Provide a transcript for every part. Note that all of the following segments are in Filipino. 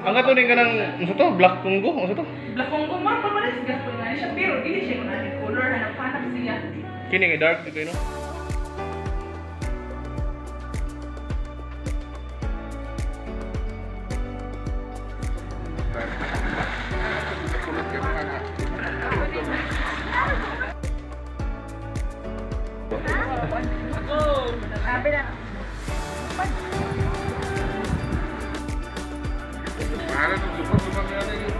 Ang kato din ka ng, ano to? Black Congo? Ano to? Black Congo man, pamalas gaspol nga siya, pero hindi siya kung ano color, hanap-hanap siya. Kini nga dark, di kayo no? Sabi na. Para nung support mga yung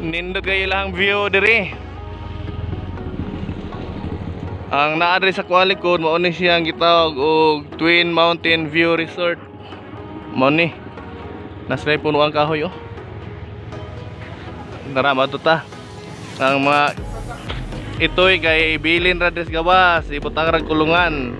nindot kayo lang view diri. Ang naa-address sa kuha likod mao ni siyang gitawag og Twin Mountain View Resort. Mao ni nasay puno ang kahoy oh. Narama to ta. Ang mga itoy kay bilin ra des gawas, ibutang ra kulungan.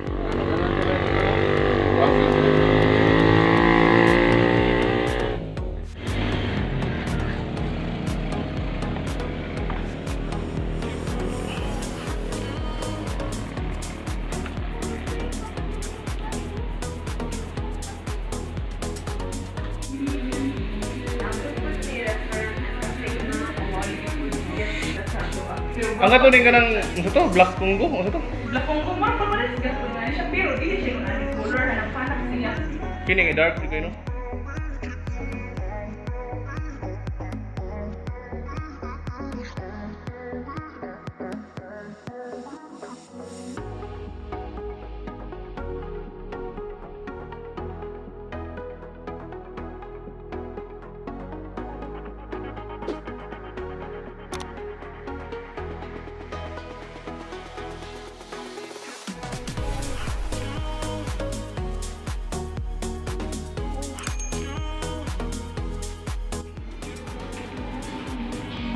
Ang kato din ka ng, ano to? Black Congo? Ano to? Black Congo man, pamalas gaspol nga siya, pero hindi siya kung ano color, hanap-hanap siya. Kini nga dark, di kayo no?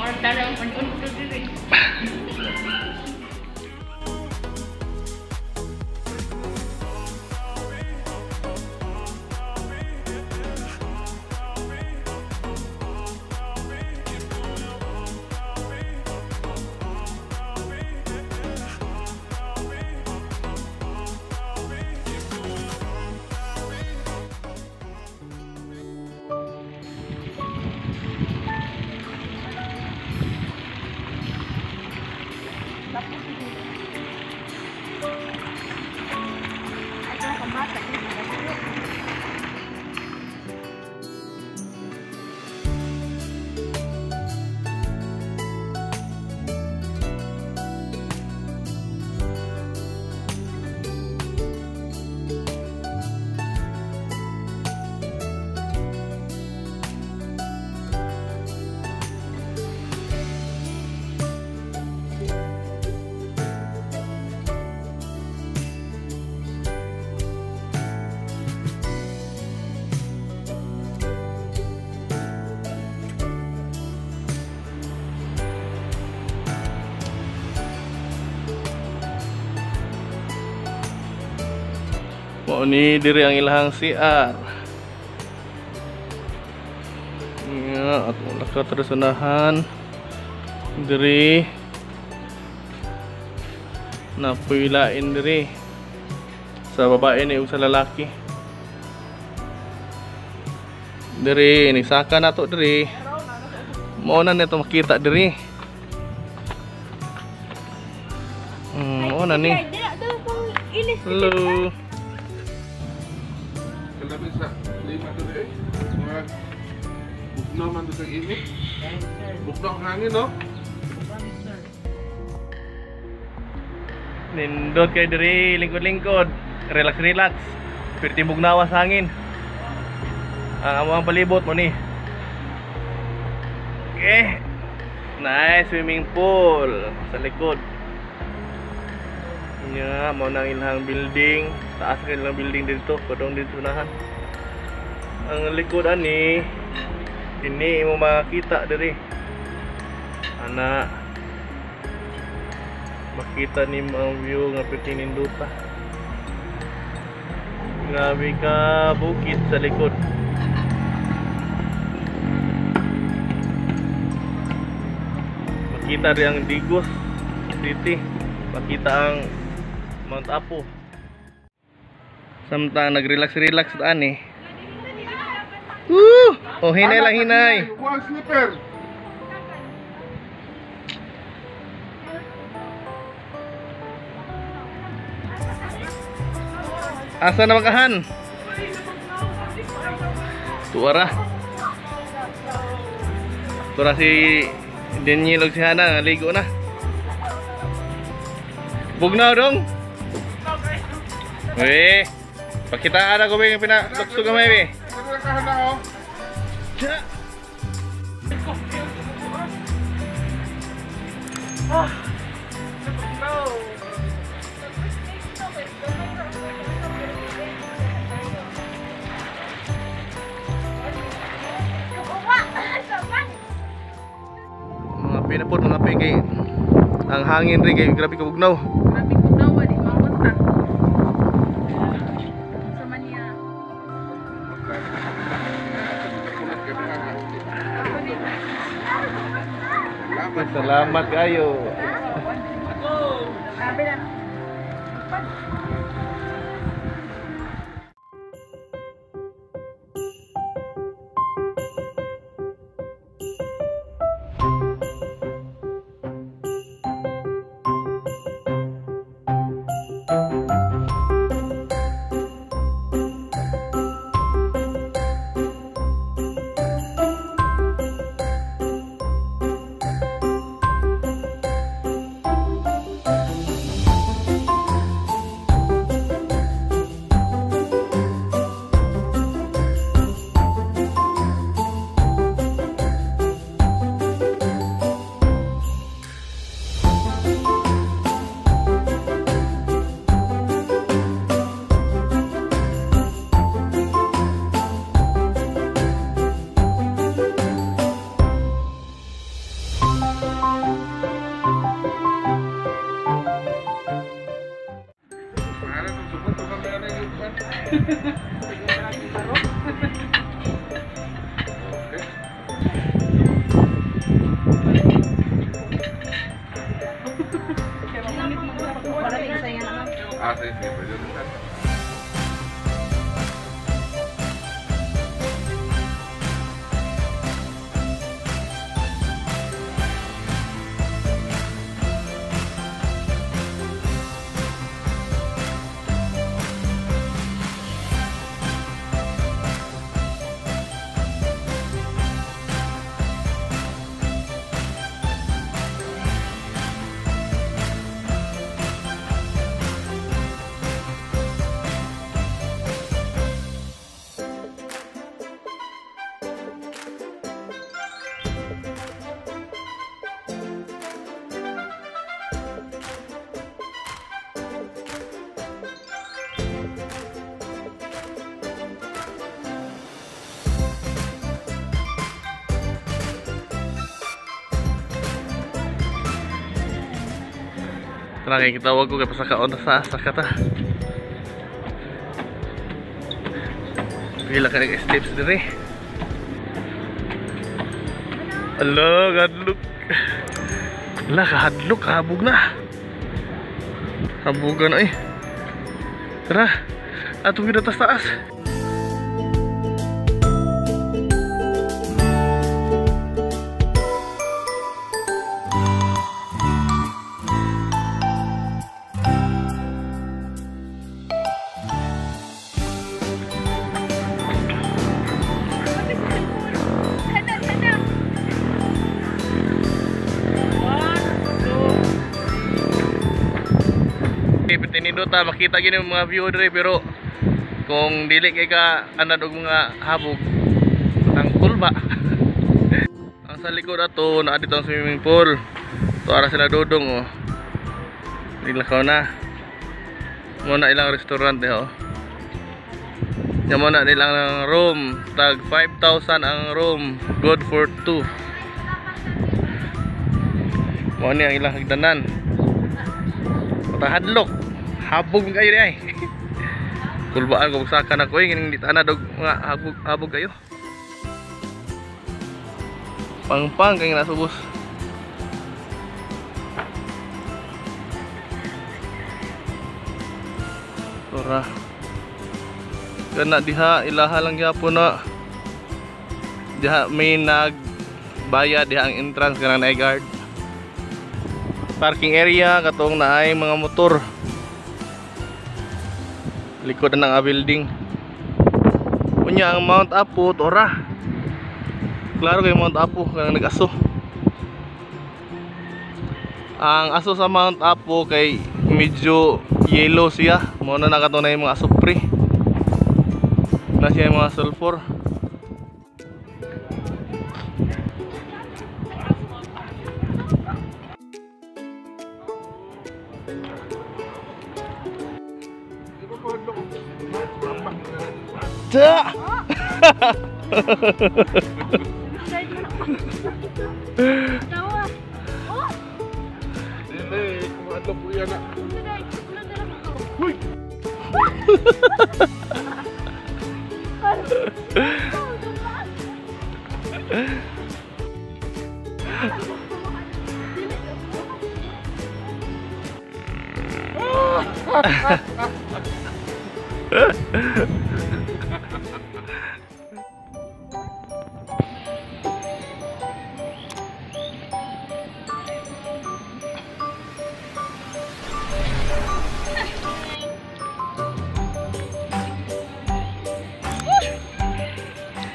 Or talagang pag-unto diri. Mao ni diri ang ilahang CR. Ya, at laka terus unahan diri napuilain diri sa babae ni ug sa lalaki. Diri ni saka nato diri. Mao na nito makita diri. Mao na ni. Hello. Kalabi sa lima to eh. Mga bukno man to sa init. Bukno ang hangin no? Nindot kay diri lingkod-lingkod. Relax. Pertibog nawas hangin. Ang among palibot mo ni. Okay. Nice swimming pool sa likod. Nya mo nang ilang building, taas ka ilang building dito, padong dito nahan. Ang likod ani ini mo makita diri. Ana makita ni ang view nga pitinindota. Grabe ka bukid sa likod. Makita rin ang Digos City. Makita ang Mount Apo. Samtang nag-relax-relax daan eh. Woo! Oh, hinay lang hinay. Huwag slipper. Asa na makahan? Tuara. Tuara si Daniel og si Hana ligo na. Bugnaw dong. Weh, pakitaan ako ba yung pinalukso gamay be? Ano na kahana oh? Tja. Mga pinapod, mga pingay. Ang hangin rin kay grabe ka bugnaw. Grabe ko daw, di mamunta. Sa mania. Salamat kayo. Grabe na. Ah, sí, pero yo no sé. Tara kay kitawag ko kay pasakaon sa sakata. Pila ka ng steps dire. Ala, hadlok. Ala, kahadlok, habog na. Habogan na eh. Tara, atong kita taas. Pinindota makita gini yung mga view dire, pero kung dili kay ka anad og mga habog ang kulba. Ang sa likod ato na dito ang swimming pool. To ara sila dudong oh. Nilakaw na. Muna ilang restaurant oh. Yan muna nilang room. Tag 5,000 ang room. Good for 2. Muna ang ilang hagdanan. Patahadlok. Habog kayo di ay. Kulbaan ko buksakan ako eh. Gining ditana dog nga habog kayo. Pang-pang kayo nasubos. Tora. Kana diha ilaha lang gyapon na. Diha may nagbayad diha ang entrance kanang naay guard. Parking area katong naay mga motor. Likod na ng building. Unya ang Mount Apo tora. Klaro kay Mount Apo kanang nag-aso. Ang aso sa Mount Apo kay medyo yellow siya. Mo na nakatunay mga asupre. Na siya mga sulfur. Da. Tawa. Oh. Dili, kumaadto po yan na. Uy!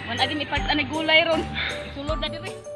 Wan agi mi part ani gulay ron. Sulod na diri.